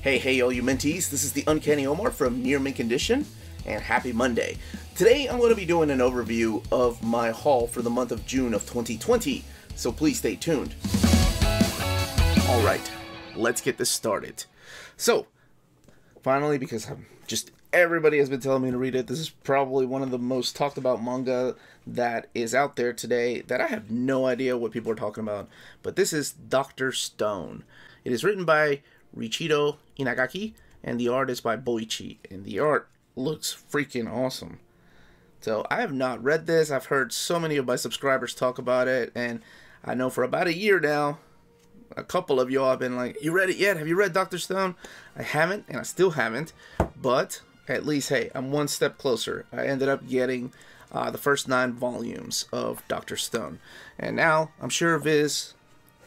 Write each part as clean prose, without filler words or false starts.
Hey, all you Minties, this is the Uncanny Omar from Near Mint Condition, and happy Monday. Today I'm going to be doing an overview of my haul for the month of June of 2020, so please stay tuned. Alright, let's get this started. So, finally, because everybody has been telling me to read it, this is probably one of the most talked about manga that is out there today that I have no idea what people are talking about, but this is Dr. Stone. It is written by Riichiro Inagaki, and the art is by Boichi, and the art looks freaking awesome. So I have not read this. I've heard so many of my subscribers talk about it, and I know for about a year now, a couple of y'all have been like, you read it yet? Have you read Dr. Stone? I haven't, and I still haven't, but at least, hey, I'm one step closer. I ended up getting the first 9 volumes of Dr. Stone, and now I'm sure Viz,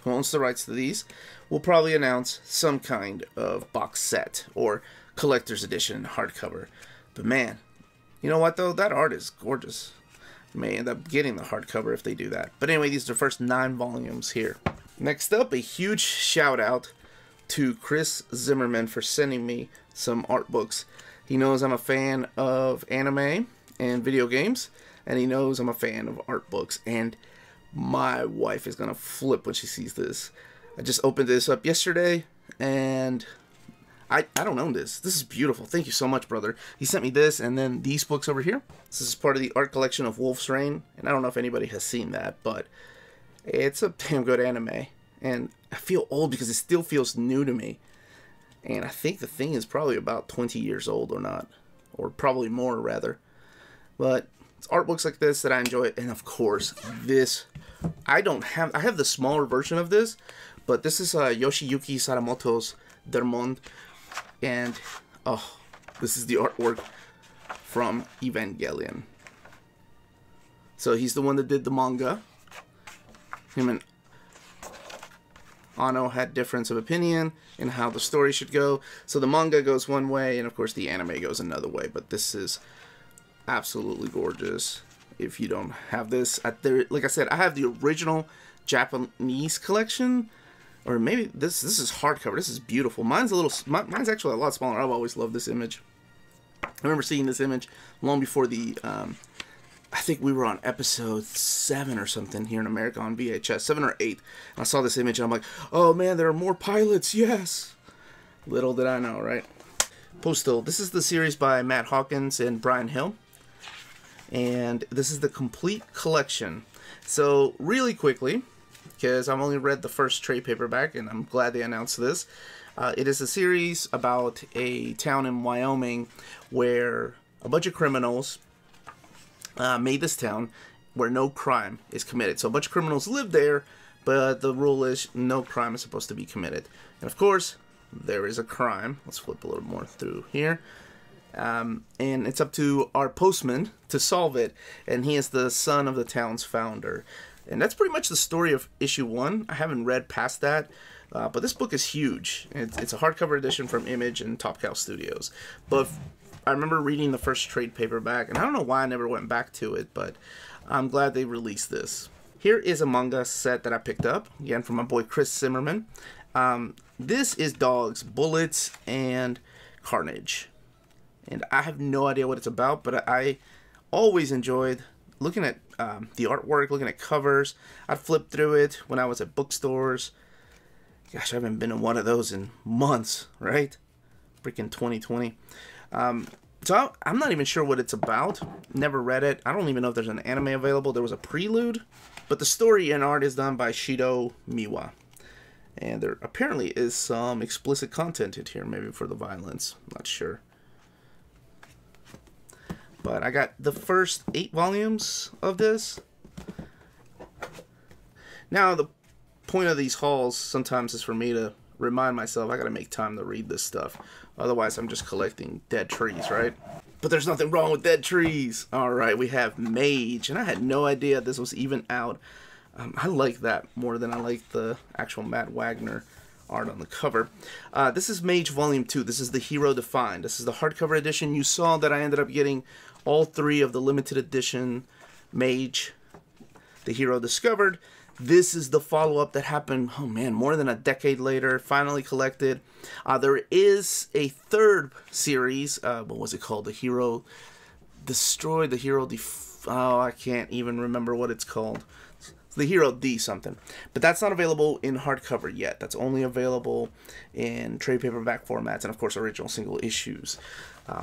who owns the rights to these, will probably announce some kind of box set or collector's edition hardcover. But man, you know what though? That art is gorgeous. I may end up getting the hardcover if they do that. But anyway, these are the first 9 volumes here. Next up, a huge shout out to Chris Zimmerman for sending me some art books. He knows I'm a fan of anime and video games, and he knows I'm a fan of art books, and my wife is gonna flip when she sees this. I just opened this up yesterday, and I don't own this. This is beautiful. Thank you so much, brother. He sent me this, and then these books over here. This is part of the art collection of Wolf's Rain, and I don't know if anybody has seen that, but it's a damn good anime, and I feel old because it still feels new to me. And I think the thing is probably about 20 years old or not, or probably more rather. But it's art books like this that I enjoy, and of course this. I have the smaller version of this, but this is Yoshiyuki Sadamoto's Der Monde, and oh, this is the artwork from Evangelion. So he's the one that did the manga. Him and Ano had difference of opinion in how the story should go. So the manga goes one way, and of course the anime goes another way. But this is absolutely gorgeous. If you don't have this, like I said, I have the original Japanese collection, or maybe this is hardcover. This is beautiful. Mine's actually a lot smaller. I've always loved this image. I remember seeing this image long before the I think we were on episode 7 or something here in America on VHS, 7 or 8. And I saw this image and I'm like, oh man, there are more pilots, yes! Little did I know, right? Postal. This is the series by Matt Hawkins and Brian Hill. And this is the complete collection. So, really quickly, because I've only read the first trade paperback, and I'm glad they announced this. It is a series about a town in Wyoming where a bunch of criminals made this town where no crime is committed. So a bunch of criminals live there, but the rule is no crime is supposed to be committed. And of course, there is a crime. Let's flip a little more through here. And it's up to our postman to solve it. And he is the son of the town's founder. And that's pretty much the story of issue 1. I haven't read past that. But this book is huge. It's a hardcover edition from Image and Top Cow Studios. But I remember reading the first trade paperback, and I don't know why I never went back to it, but I'm glad they released this. Here is a manga set that I picked up, again from my boy Chris Zimmerman. This is Dogs, Bullets, and Carnage. And I have no idea what it's about, but I always enjoyed looking at the artwork, looking at covers. I'd flip through it when I was at bookstores. Gosh, I haven't been in one of those in months, right? Freaking 2020. So I'm not even sure what it's about. Never read it. I don't even know if there's an anime available. There was a prelude, but the story and art is done by Shido Miwa. And there apparently is some explicit content in here, maybe for the violence. I'm not sure. But I got the first 8 volumes of this. Now, the point of these hauls sometimes is for me to remind myself I gotta make time to read this stuff. Otherwise, I'm just collecting dead trees, right? But there's nothing wrong with dead trees. Alright, we have Mage, and I had no idea this was even out. I like that more than I like the actual Matt Wagner art on the cover. This is Mage Volume 2. This is the Hero Defined. This is the hardcover edition. You saw that I ended up getting all 3 of the limited edition Mage, the Hero Discovered. This is the follow-up that happened, oh man, more than a decade later, finally collected. There is a third series, what was it called? The Hero Destroy, the Hero oh, I can't even remember what it's called. It's the Hero D something. But that's not available in hardcover yet. That's only available in trade paperback formats and, of course, original single issues.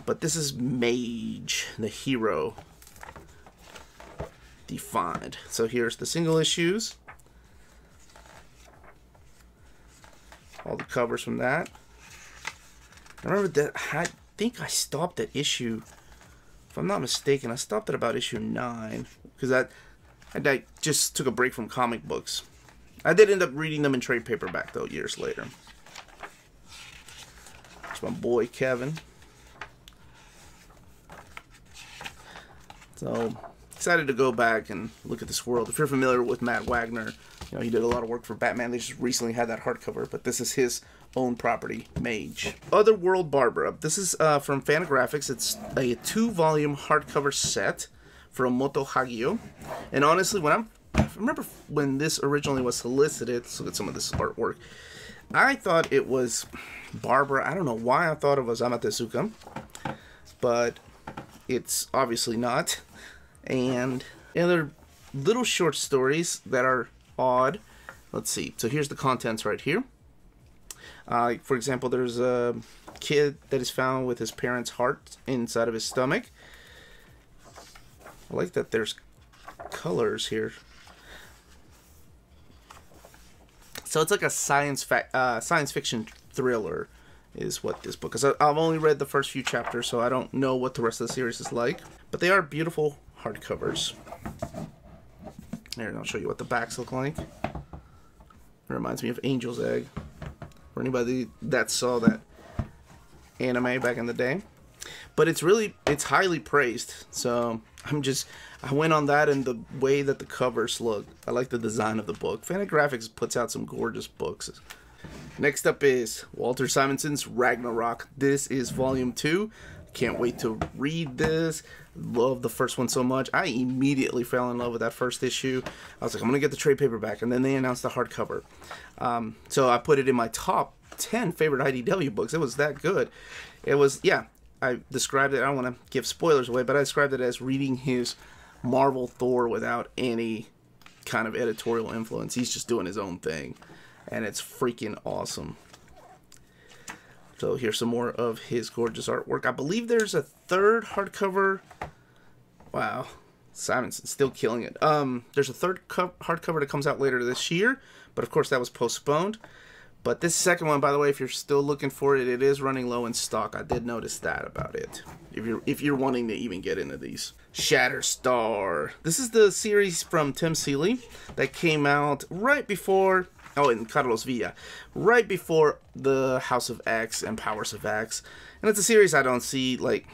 But this is Mage, the hero defined. So here's the single issues. All the covers from that. I remember that I think I stopped at issue, if I'm not mistaken, I stopped at about issue 9. Because I just took a break from comic books. I did end up reading them in trade paperback, though, years later. It's my boy, Kevin. So, excited to go back and look at this world. If you're familiar with Matt Wagner, you know, he did a lot of work for Batman. They just recently had that hardcover, but this is his own property, Mage. Otherworld Barbara. This is from Fantagraphics. It's a 2-volume hardcover set from Moto Hagio. And honestly, I remember when this originally was solicited, let's look at some of this artwork. I thought it was Barbara. I don't know why I thought it was Amaterasu, but it's obviously not. And there are little short stories that are odd. Let's see. So here's the contents right here. For example, there's a kid that is found with his parents' heart inside of his stomach. I like that there's colors here. So it's like a science fiction thriller is what this book is. I've only read the first few chapters, so I don't know what the rest of the series is like. But they are beautiful hardcovers. Here, I'll show you what the backs look like. It reminds me of Angel's Egg. For anybody that saw that anime back in the day. But it's highly praised. So I went on that and the way that the covers look. I like the design of the book. Fantagraphics puts out some gorgeous books. Next up is Walter Simonson's Ragnarok. This is volume 2. Can't wait to read this. Love the first one so much. I immediately fell in love with that first issue. I was like, I'm going to get the trade paperback. And then they announced the hardcover. So I put it in my top 10 favorite IDW books. It was that good. It was, yeah, I described it. I don't want to give spoilers away, but I described it as reading his Marvel Thor without any kind of editorial influence. He's just doing his own thing. And it's freaking awesome. So here's some more of his gorgeous artwork. I believe there's a third hardcover. Wow. Simonson's still killing it. There's a third hardcover that comes out later this year. But of course that was postponed. But this second one, by the way, if you're still looking for it, it is running low in stock. I did notice that about it. If you're wanting to even get into these. Shatter Star. This is the series from Tim Seeley that came out right before... Oh, in Carlos Villa. Right before the House of X and Powers of X. And it's a series I don't see, like,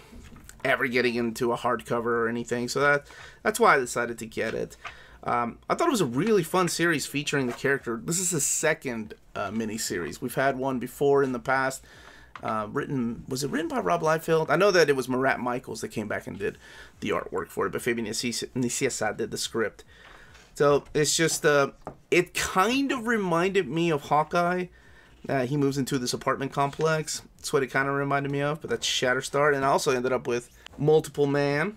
ever getting into a hardcover or anything. So that's why I decided to get it. I thought it was a really fun series featuring the character. This is the second mini-series. We've had one before in the past. Was it written by Rob Liefeld? I know that it was Marat Michaels that came back and did the artwork for it. But Fabian Nicieza did the script. So, it's just, it kind of reminded me of Hawkeye. He moves into this apartment complex. That's what it kind of reminded me of, but that's Shatter Star. And I also ended up with Multiple Man.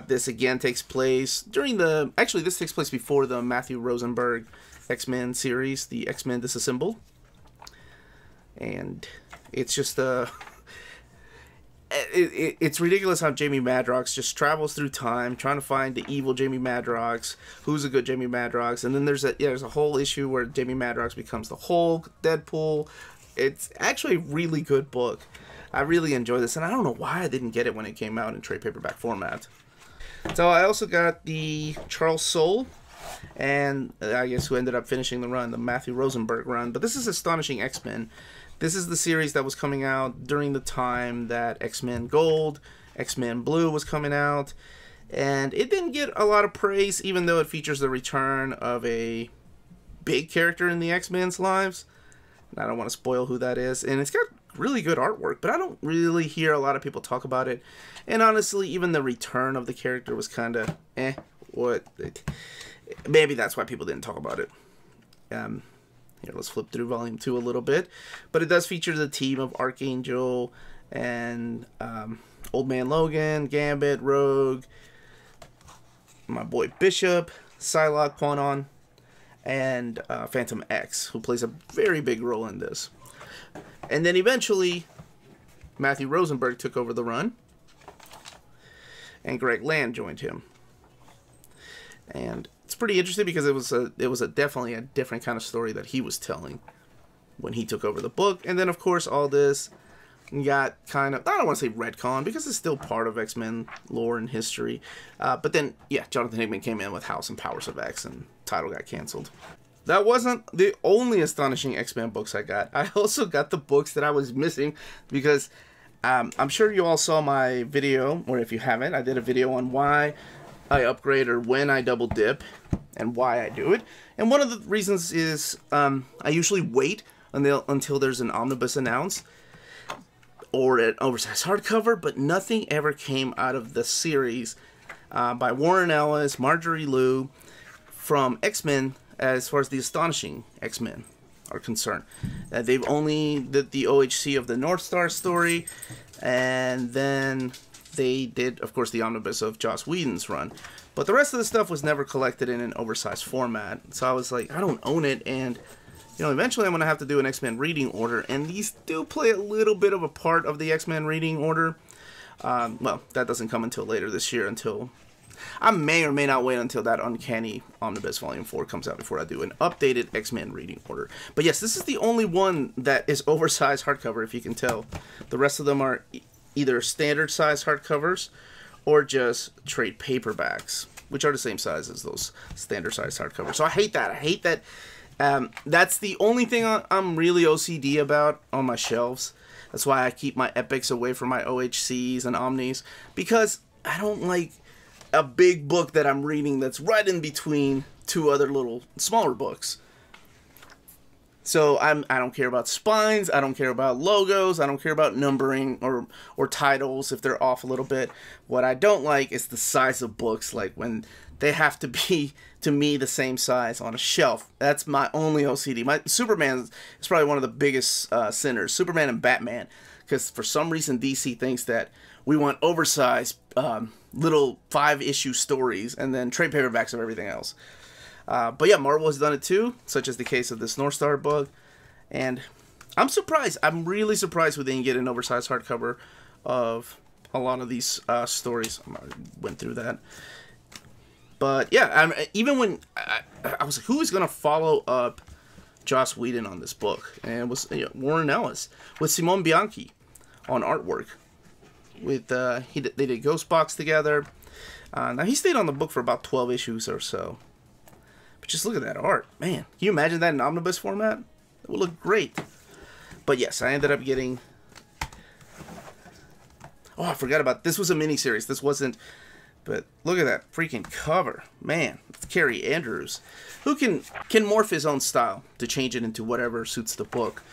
This, again, takes place during actually, this takes place before the Matthew Rosenberg X-Men series, the X-Men Disassembled. And it's just, it's ridiculous how Jamie Madrox just travels through time trying to find the evil Jamie Madrox, who's a good Jamie Madrox, and then there's a whole issue where Jamie Madrox becomes the Hulk, Deadpool. It's actually a really good book. I really enjoy this, and I don't know why I didn't get it when it came out in trade paperback format. So I also got the Charles Soule, and I guess who ended up finishing the run, the Matthew Rosenberg run, but this is Astonishing X-Men. This is the series that was coming out during the time that X-Men Gold, X-Men Blue was coming out. And it didn't get a lot of praise, even though it features the return of a big character in the X-Men's lives. And I don't want to spoil who that is. And it's got really good artwork, but I don't really hear a lot of people talk about it. And honestly, even the return of the character was kind of, maybe that's why people didn't talk about it. Here, let's flip through Volume 2 a little bit. But it does feature the team of Archangel and Old Man Logan, Gambit, Rogue, my boy Bishop, Psylocke, Quanon, and Phantom X, who plays a very big role in this. And then eventually, Matthew Rosenberg took over the run, and Greg Land joined him. And it's pretty interesting because it was definitely a different kind of story that he was telling when he took over the book. And then, of course, all this got kind of, I don't want to say retcon, because it's still part of X-Men lore and history. But then, yeah, Jonathan Hickman came in with House and Powers of X, and title got canceled. That wasn't the only Astonishing X-Men books I got. I also got the books that I was missing because I'm sure you all saw my video, or if you haven't, I did a video on why I upgrade or when I double dip and why I do it. And one of the reasons is I usually wait until there's an omnibus announced or an oversized hardcover, but nothing ever came out of the series by Warren Ellis, Marjorie Liu from X-Men as far as the Astonishing X-Men are concerned. They've only did the OHC of the North Star story, and then they did, of course, the omnibus of Joss Whedon's run. But the rest of the stuff was never collected in an oversized format. So I was like, I don't own it, and you know, eventually I'm going to have to do an X-Men reading order, and these do play a little bit of a part of the X-Men reading order. Well, that doesn't come until later this year, until I may or may not wait until that Uncanny Omnibus Volume 4 comes out before I do an updated X-Men reading order. But yes, this is the only one that is oversized hardcover, if you can tell. The rest of them are either standard size hardcovers or just trade paperbacks, which are the same size as those standard size hardcovers. So I hate that. I hate that. That's the only thing I'm really OCD about on my shelves. That's why I keep my epics away from my OHCs and Omnis, because I don't like a big book that I'm reading that's right in between two other little smaller books. So I don't care about spines, I don't care about logos, I don't care about numbering or titles if they're off a little bit. What I don't like is the size of books, like when they have to be, to me, the same size on a shelf. That's my only OCD. My Superman is probably one of the biggest sinners, Superman and Batman, because for some reason DC thinks that we want oversized little 5-issue stories and then trade paperbacks of everything else. But yeah, Marvel has done it too, such as the case of this North Star book. And I'm surprised. I'm really surprised we didn't get an oversized hardcover of a lot of these stories. I went through that. But yeah, even when I was like, who is going to follow up Joss Whedon on this book? And it was Warren Ellis with Simone Bianchi on artwork. With they did Ghost Box together. Now he stayed on the book for about 12 issues or so. But just look at that art, man. Can you imagine that in omnibus format? It would look great. But yes, I ended up getting. Oh, I forgot about this. Was a miniseries. This wasn't. But look at that freaking cover, man. It's Carrie Andrews, who can morph his own style to change it into whatever suits the book.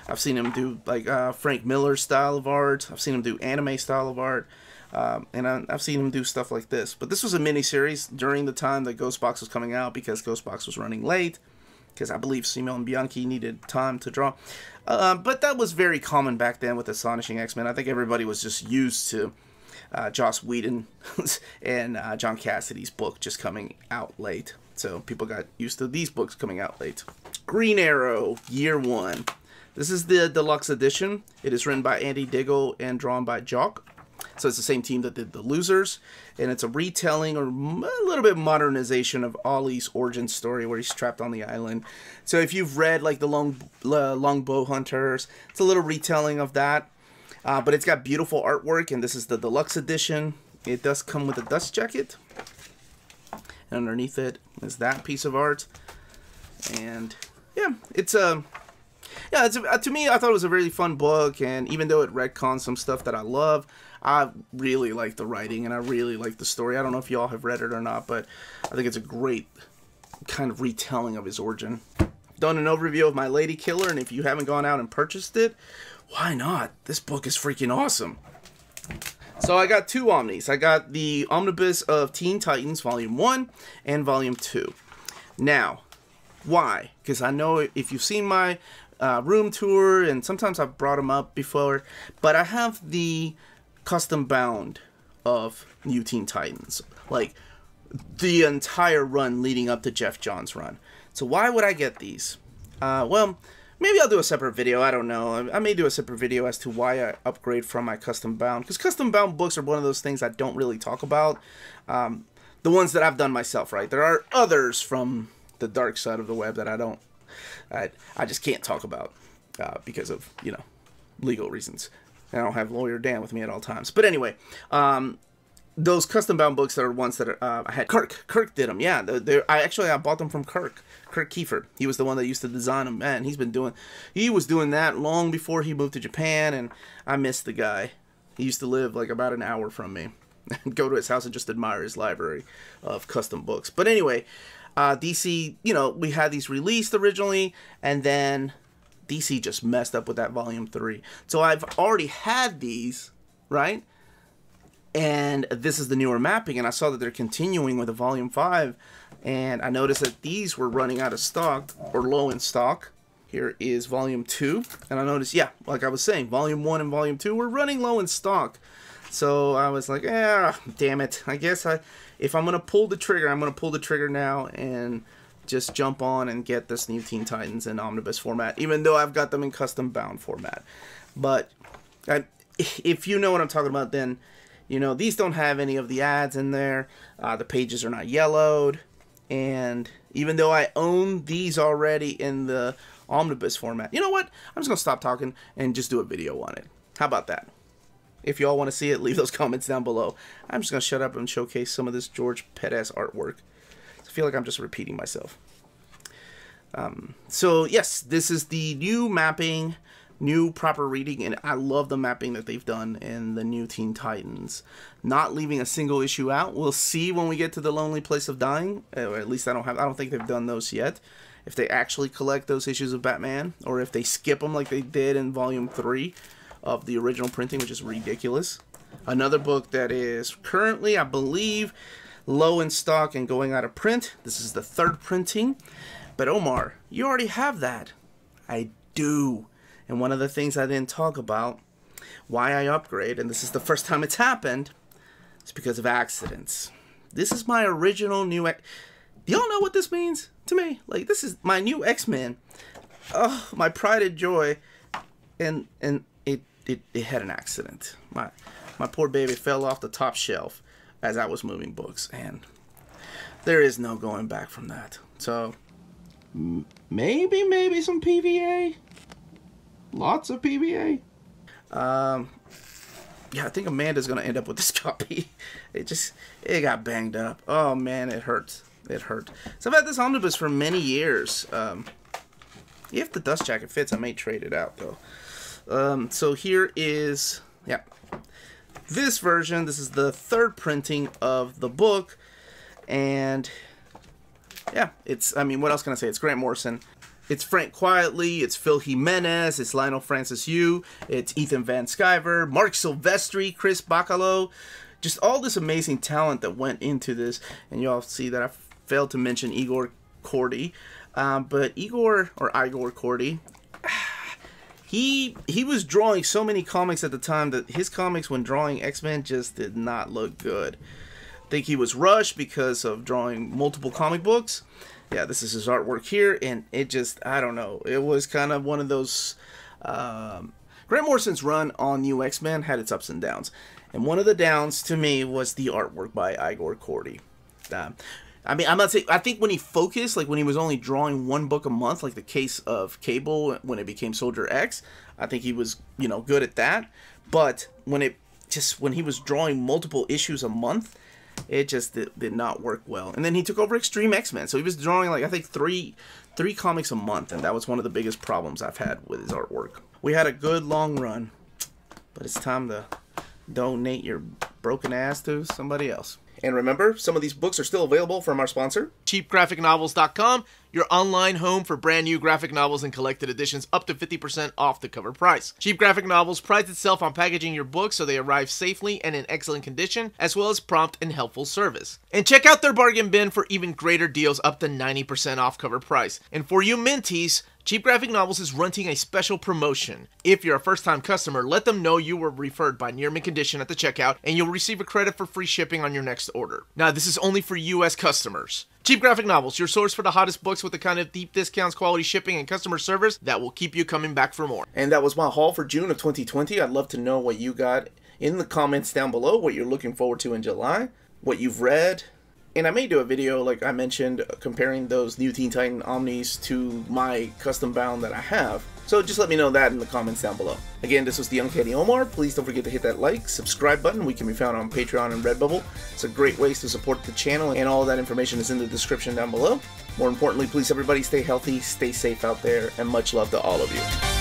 I've seen him do like Frank Miller's style of art. I've seen him do anime style of art. And I've seen him do stuff like this. But this was a miniseries during the time that Ghost Box was coming out, because Ghost Box was running late. Because I believe Simone Bianchi needed time to draw. But that was very common back then with Astonishing X-Men. I think everybody was just used to Joss Whedon and John Cassidy's book just coming out late. So people got used to these books coming out late. Green Arrow, Year 1. This is the Deluxe Edition. It is written by Andy Diggle and drawn by Jock. So it's the same team that did The Losers. And it's a retelling or a little bit modernization of Ollie's origin story where he's trapped on the island. So if you've read like the Longbow Hunters, it's a little retelling of that. But it's got beautiful artwork, and this is the Deluxe Edition. It does come with a dust jacket. And underneath it is that piece of art. And yeah, it's a... Yeah, to me, I thought it was a really fun book, and even though it retcons some stuff that I love, I really like the writing, and I really like the story. I don't know if you all have read it or not, but I think it's a great kind of retelling of his origin. I've done an overview of My Lady Killer, and if you haven't gone out and purchased it, why not? This book is freaking awesome. So I got two Omnis. I got the Omnibus of Teen Titans, Volume 1 and Volume 2. Now, why? Because I know if you've seen my room tour, and sometimes I've brought them up before, but I have the custom bound of New Teen Titans, like the entire run leading up to Jeff Johns' run. So why would I get these? Well, maybe I'll do a separate video. I don't know. I may do a separate video as to why I upgrade from my custom bound, because custom bound books are one of those things I don't really talk about. The ones that I've done myself, right? There are others from the dark side of the web that I just can't talk about because of, you know, legal reasons. I don't have lawyer Dan with me at all times. But anyway, those custom bound books that are ones that I had. Kirk did them. Yeah, I bought them from Kirk Kiefer. He was the one that used to design them. Man, he was doing that long before he moved to Japan, and I missed the guy. He used to live like about an hour from me. And go to his house and just admire his library of custom books. But anyway, DC, you know, we had these released originally, and then DC just messed up with that volume 3. So I've already had these, right? And this is the newer mapping, and I saw that they're continuing with a volume 5, and I noticed that these were running out of stock, or low in stock. Here is volume 2, and I noticed, yeah, like I was saying, volume 1 and volume 2 were running low in stock. So I was like, damn it. I guess if I'm going to pull the trigger, I'm going to pull the trigger now and just jump on and get this New Teen Titans in Omnibus format, even though I've got them in custom bound format. But if you know what I'm talking about, then, you know, these don't have any of the ads in there. The pages are not yellowed. And even though I own these already in the Omnibus format, you know what? I'm just going to stop talking and just do a video on it. How about that? If you all want to see it, leave those comments down below. I'm just going to shut up and showcase some of this George Perez artwork. I feel like I'm just repeating myself. So, yes, this is the new mapping, new proper reading, and I love the mapping that they've done in the New Teen Titans. Not leaving a single issue out. We'll see when we get to The Lonely Place of Dying. Or at least I don't think they've done those yet. If they actually collect those issues of Batman, or if they skip them like they did in Volume 3 of the original printing, which is ridiculous. Another book that is currently, I believe, low in stock and going out of print. This is the 3rd printing. But Omar, you already have that. I do. And one of the things I didn't talk about, why I upgrade, and this is the first time it's happened, is because of accidents. This is my original new... Do y'all know what this means to me? Like, this is my new X-Men. Oh, my pride and joy. And it had an accident. My poor baby fell off the top shelf as I was moving books, and there is no going back from that. So maybe some PVA, lots of PVA. Yeah, I think Amanda's gonna end up with this copy. It got banged up. Oh man, it hurts. It hurt. So I've had this omnibus for many years. If the dust jacket fits, I may trade it out though. So here is, yeah, this version. This is the 3rd printing of the book, and yeah, I mean, what else can I say? It's Grant Morrison. It's Frank Quietly, it's Phil Jimenez, it's Lionel Francis Yu, it's Ethan Van Sciver, Mark Silvestri, Chris Bacalo, just all this amazing talent that went into this. And you all see that I failed to mention Igor Kordy, but Igor Kordy, he was drawing so many comics at the time that his comics when drawing X-Men just did not look good. I think he was rushed because of drawing multiple comic books. Yeah, this is his artwork here, and it just, I don't know. It was kind of one of those... Grant Morrison's run on New X-Men had its ups and downs. And one of the downs, to me, was the artwork by Igor Kordy. I mean, I'm not saying... I think when he focused, like when he was only drawing 1 book a month, like the case of Cable when it became Soldier X, I think he was, you know, good at that. But when he was drawing multiple issues a month... it just did not work well. And then he took over Extreme X-Men. So he was drawing, like, I think three comics a month. And that was one of the biggest problems I've had with his artwork. We had a good long run. But it's time to donate your broken ass to somebody else. And remember, some of these books are still available from our sponsor, cheapgraphicnovels.com. your online home for brand new graphic novels and collected editions up to 50% off the cover price. Cheap Graphic Novels prides itself on packaging your books so they arrive safely and in excellent condition, as well as prompt and helpful service. And check out their bargain bin for even greater deals up to 90% off cover price. And for you Minties, Cheap Graphic Novels is running a special promotion. If you're a first-time customer, let them know you were referred by Near Mint Condition at the checkout, and you'll receive a credit for free shipping on your next order. Now, this is only for US customers. Cheap Graphic Novels, your source for the hottest books with the kind of deep discounts, quality shipping, and customer service that will keep you coming back for more. And that was my haul for June of 2020. I'd love to know what you got in the comments down below, what you're looking forward to in July, what you've read. And I may do a video, like I mentioned, comparing those new Teen Titan Omnis to my custom bound that I have. So just let me know that in the comments down below. Again, this was the Uncanny Omar. Please don't forget to hit that like, subscribe button. We can be found on Patreon and Redbubble. It's a great way to support the channel, and all of that information is in the description down below. More importantly, please everybody stay healthy, stay safe out there, and much love to all of you.